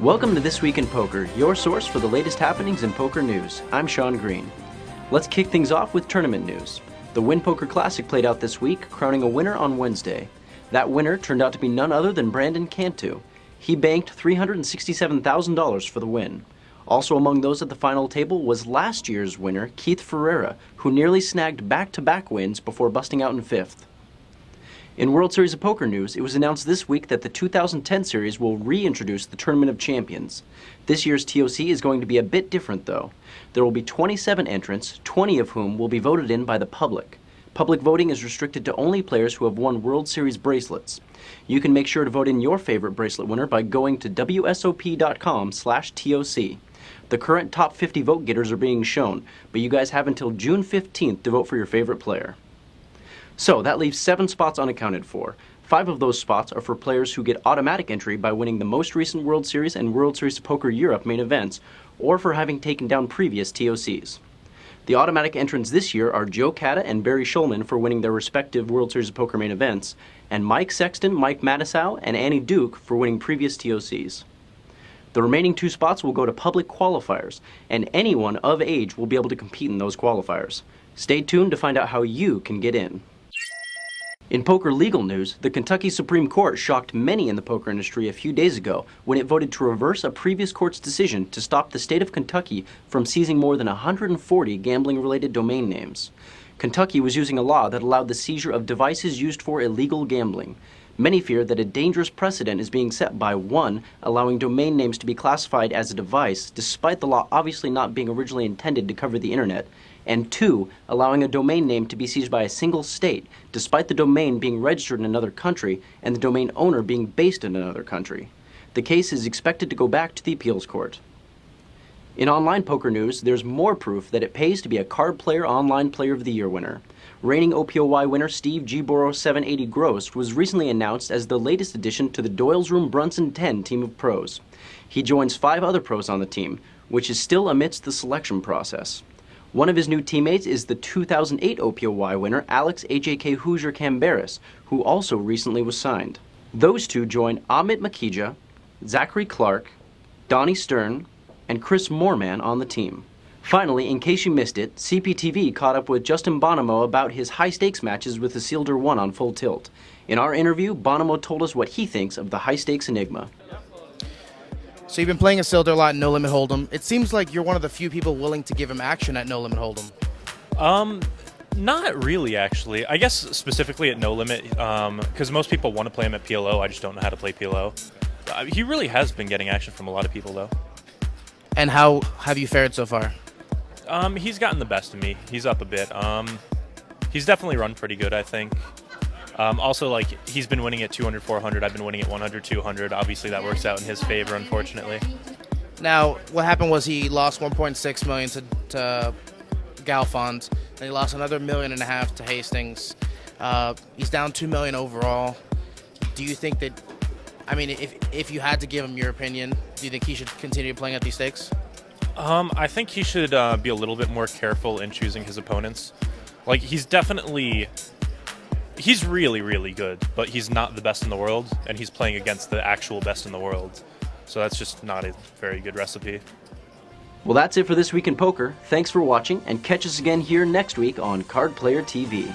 Welcome to This Week in Poker, your source for the latest happenings in poker news. I'm Sean Green. Let's kick things off with tournament news. The Win Poker Classic played out this week, crowning a winner on Wednesday. That winner turned out to be none other than Brandon Cantu. He banked $367,000 for the win. Also among those at the final table was last year's winner, Keith Ferreira, who nearly snagged back-to-back wins before busting out in fifth. In World Series of Poker news, it was announced this week that the 2010 series will reintroduce the Tournament of Champions. This year's TOC is going to be a bit different, though. There will be 27 entrants, 20 of whom will be voted in by the public. Public voting is restricted to only players who have won World Series bracelets. You can make sure to vote in your favorite bracelet winner by going to wsop.com/TOC. The current top 50 vote getters are being shown, but you guys have until June 15th to vote for your favorite player. So that leaves 7 spots unaccounted for. 5 of those spots are for players who get automatic entry by winning the most recent World Series and World Series of Poker Europe main events, or for having taken down previous TOCs. The automatic entrants this year are Joe Cata and Barry Schulman for winning their respective World Series of Poker main events, and Mike Sexton, Mike Matisow, and Annie Duke for winning previous TOCs. The remaining 2 spots will go to public qualifiers, and anyone of age will be able to compete in those qualifiers. Stay tuned to find out how you can get in. In poker legal news, the Kentucky Supreme Court shocked many in the poker industry a few days ago when it voted to reverse a previous court's decision to stop the state of Kentucky from seizing more than 140 gambling-related domain names. Kentucky was using a law that allowed the seizure of devices used for illegal gambling. Many fear that a dangerous precedent is being set by 1. Allowing domain names to be classified as a device, despite the law obviously not being originally intended to cover the internet, and 2. Allowing a domain name to be seized by a single state, despite the domain being registered in another country and the domain owner being based in another country. The case is expected to go back to the appeals court. In online poker news, there's more proof that it pays to be a Card Player Online Player of the Year winner. Reigning OPOY winner Steve Gboro 780 Gross was recently announced as the latest addition to the DoylesRoom Brunson 10 team of pros. He joins 5 other pros on the team, which is still amidst the selection process. One of his new teammates is the 2008 OPOY winner Alex AJK Hoosier Camberis, who also recently was signed. Those 2 join Amit Makija, Zachary Clark, Donnie Stern, and Chris Moorman on the team. Finally, in case you missed it, CPTV caught up with Justin Bonomo about his high-stakes matches with the Sealder 1 on Full Tilt. In our interview, Bonomo told us what he thinks of the high-stakes enigma. So you've been playing a Sealder a lot in No Limit Hold'em. It seems like you're one of the few people willing to give him action at No Limit Hold'em. Not really, actually. I guess specifically at No Limit, because most people want to play him at PLO. I just don't know how to play PLO. He really has been getting action from a lot of people, though. And how have you fared so far? He's gotten the best of me. He's up a bit. He's definitely run pretty good, I think. Also, like, he's been winning at 200, 400. I've been winning at 100, 200. Obviously, that works out in his favor, unfortunately. Now, what happened was he lost $1.6 million to Galfond, and he lost another $1.5 million to Hastings. He's down $2 million overall. Do you think that, I mean, if you had to give him your opinion, do you think he should continue playing at these stakes? I think he should be a little bit more careful in choosing his opponents. Like, he's really, really good, but he's not the best in the world, and he's playing against the actual best in the world. So that's just not a very good recipe. Well, that's it for This Week in Poker. Thanks for watching, and catch us again here next week on Card Player TV.